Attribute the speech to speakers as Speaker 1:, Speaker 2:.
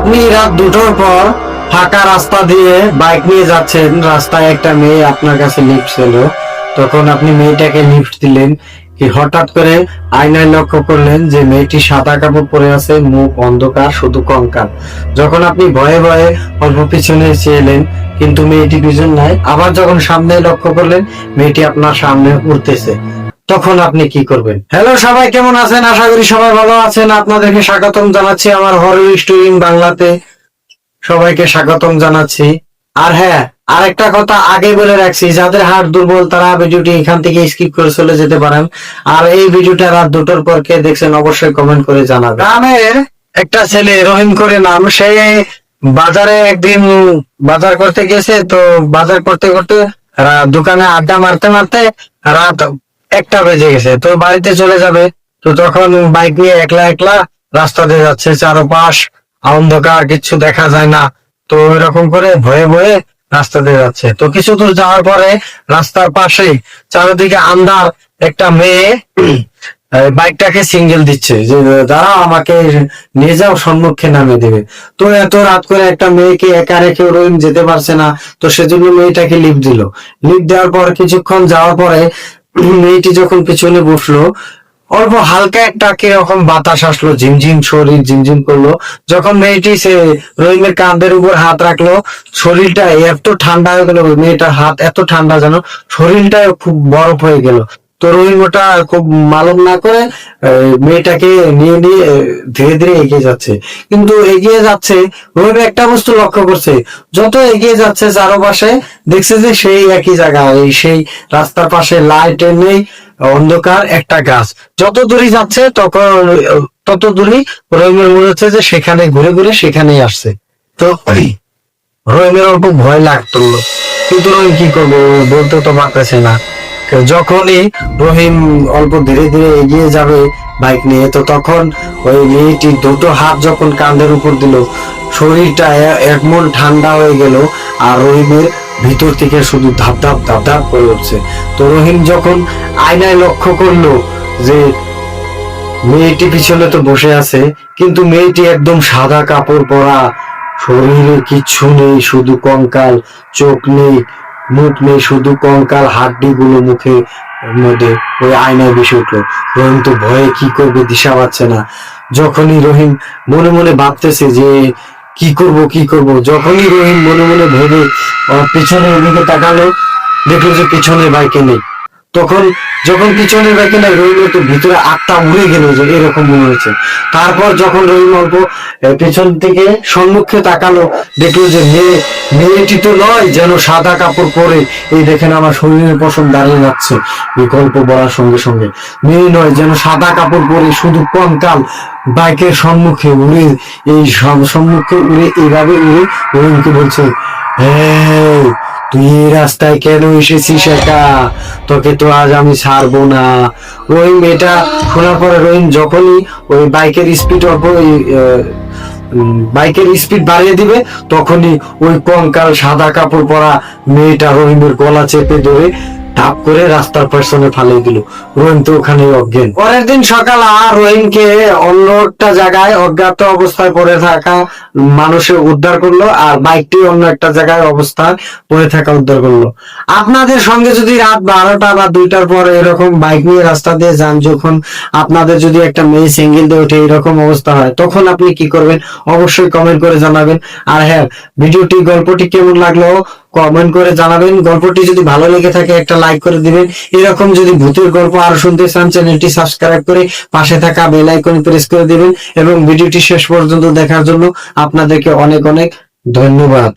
Speaker 1: আপনি রাত 2টোর পর ফাঁকা রাস্তা দিয়ে বাইক নিয়ে যাচ্ছেন, রাস্তায় একটা মেয়ে আপনার কাছে লিফট ছিল, তখন আপনি মেয়েটাকে লিফট দিলেন, কি হঠাৎ করে আয়নায় লক্ষ্য করলেন যে মেয়েটি সাদা কাপড় পরে আছে, মুখ অন্ধকার, শুধু কঙ্কাল। যখন আপনি ভয়ে ভয়ে অল্প পিছনে চেয়েলেন কিন্তু মেয়েটি পিছন নাই, আবার যখন সামনে লক্ষ্য করলেন মেয়েটি আপনার সামনে উঠতেছে, তখন আপনি কি করবেন? হ্যালো সবাই, কেমন আছেন? আশা করি সবাই ভালো আছেন। আপনাদেরকে স্বাগতম জানাচ্ছি আমার হরর স্টোরি ইন বাংলাতে। সবাইকে স্বাগতম জানাচ্ছি। আর হ্যাঁ, আরেকটা কথা আগে বলে রাখছি, যাদের হাড় দুর্বল তারা ভিডিওটি এখান থেকে স্কিপ করে চলে যেতে পারেন। আর এই ভিডিওটা রাত 2টোর পর কে দেখছেন অবশ্যই কমেন্ট করে জানাবেন। গ্রামের একটা ছেলে রহিম করে নাম, সে বাজারে একদিন বাজার করতে গেছে। তো বাজার করতে করতে দোকানে আড্ডা মারতে মারতে রাত 1টা বেজে গেছে। তো বাড়িতে চলে যাবে, তো তখন বাইক নিয়ে একলা একলা রাস্তা দিয়ে যাচ্ছে, চারপাশ অন্ধকার, কিছু দেখা যায় না। তো এরকম করে ভয়ে ভয়ে রাস্তা দিয়ে যাচ্ছে। তো কিছু দূর যাওয়ার পরে রাস্তার পাশে চারিদিকে আন্ধার, একটা মেয়ে বাইকটাকে সিঙ্গেল দিচ্ছে যে দাঁড়াও, আমাকে নিয়ে যাও, সম্মুখে নামিয়ে দেবে। তো এত রাত করে একটা মেয়েকে একা রেখে রহিম যেতে পারছে না, তো সেজন্য মেয়েটাকে লিফট দিল। লিফট দেওয়ার পর কিছুক্ষণ যাওয়ার পরে মেয়েটি যখন পিছনে বসলো, অল্প হালকা একটা কিরকম বাতাস আসলো, ঝিমঝিম শরীর ঝিমঝিম করলো। যখন মেয়েটি সে রহিমের কাঁধের উপর হাত রাখলো, শরীরটা এত ঠান্ডা হয়ে গেল, মেয়েটার হাত এত ঠান্ডা যেন শরীরটা খুব বরফ হয়ে গেল। তো রহিম ওটা খুব মালুম না করে মেয়েটাকে নিয়ে নিয়ে ধীরে ধীরে এগিয়ে যাচ্ছে। কিন্তু এগিয়ে যাচ্ছে, রহিম একটা বস্তু লক্ষ্য করছে, যত এগিয়ে যাচ্ছে চারপাশে দেখছে যে সেই একই জায়গায়, সেই রাস্তার পাশে লাইট নেই, অন্ধকার, একটা গাছ। যত দূরই যাচ্ছে তত দূরই রহিমের মনে হচ্ছে যে সেখানে ঘুরে ঘুরে সেখানেই আসছে। তো রহিমের অল্প ভয় লাগতো, কিন্তু রহিম কি করবো, বলতে তো পারতেছে না। যখনই রহিম অল্প ধীরে ধীরে এগিয়ে যাবে বাইক নিয়ে, তো তখন ওই মেয়েটি দুটো হাত যখন কাঁধের উপর দিল, শরীরটা এমন ঠান্ডা হয়ে গেল, আর রহিমের ভিতর থেকে শুধু ধাপ ধাপ ধাপ ধাপ করে উঠছে। তো রহিম যখন আয়নায় লক্ষ্য করলো যে মেয়েটি পিছনে তো বসে আছে, কিন্তু মেয়েটি একদম সাদা কাপড় পরা, শরীরে কিচ্ছু নেই, শুধু কঙ্কাল, চোখ নেই, মুখ নেই, শুধু কঙ্কাল, হাড্ডি গুলো মুখে মধ্যে। ওই আয়নায় বেশি উঠলো। রহিম তো ভয়ে কি করবে দিশা পাচ্ছে না। যখনই রহিম মনে মনে ভাবতেছে যে কি করব কি করব, যখনই রহিম মনে মনে ভেবে পিছনের দিকে তাকালো, দেখলো যে পিছনের বাইকে নেই। তখন যখন পিছনের বাইকে নাই, রহিমের তো ভিতরে আত্মা উড়ে গেল, যে এরকম মনে হয়েছে। তারপর যখন রহিম অল্প পেছন থেকে সম্মুখে তাকালো, দেখলো যে মেয়েটি তো নয়, যেন সাদা কাপড় পরে, এই দেখেন আমার শরীরের পশম দাঁড়িয়ে যাচ্ছে বিকল্প বলার সঙ্গে সঙ্গে, মেয়ে নয়, যেন সাদা কাপড় পরে, শুধু কঙ্কাল, বাইকের সম্মুখে উড়ে, এই সম্মুখে উড়ে, এইভাবে উড়ে রহিমকে বলছে, হ্যাঁ তুই এই রাস্তায় কেন এসেছিস একা? তোকে তো আজ আমি ছাড়বো না। রহিম এটা শোনার পরে রহিম যখনই ওই বাইকের স্পিড বাড়িয়ে দিবে, তখনই ওই কঙ্কাল সাদা কাপড় পরা মেয়েটা রহিমের গলা চেপে ধরে ধাপ করে রাস্তার পেছনে ফালিয়ে দিল। রহিম তো ওখানে অজ্ঞান। পরের দিন সকাল আর রহিমকে অন্য একটা জায়গায় অজ্ঞাত অবস্থায় পড়ে থাকা মানুষে উদ্ধার করলো, আর বাইকটি অন্য একটা জায়গায় অবস্থায় পড়ে থাকা উদ্ধার করলো। আপনাদের সঙ্গে যদি রাত 12টা বা 2টার পর এরকম বাইক নিয়ে রাস্তা দিয়ে যান, যখন আপনাদের যদি একটা মেয়ে সিঙ্গেল দিয়ে ওঠে এরকম অবস্থা হয়, তখন আপনি কি করবেন অবশ্যই কমেন্ট করে জানাবেন। আর হ্যাঁ, গল্পটি কেমন লাগলো কমেন্ট করে জানাবেন। গল্পটি যদি ভালো লেগে থাকে একটা লাইক করে দিবেন। এরকম যদি ভূতের গল্প আরো শুনতে চান, চ্যানেলটি সাবস্ক্রাইব করে পাশে থাকা বেল আইকন প্রেস করে দিবেন। এবং ভিডিওটি শেষ পর্যন্ত দেখার জন্য আপনাদেরকে অনেক অনেক ধন্যবাদ।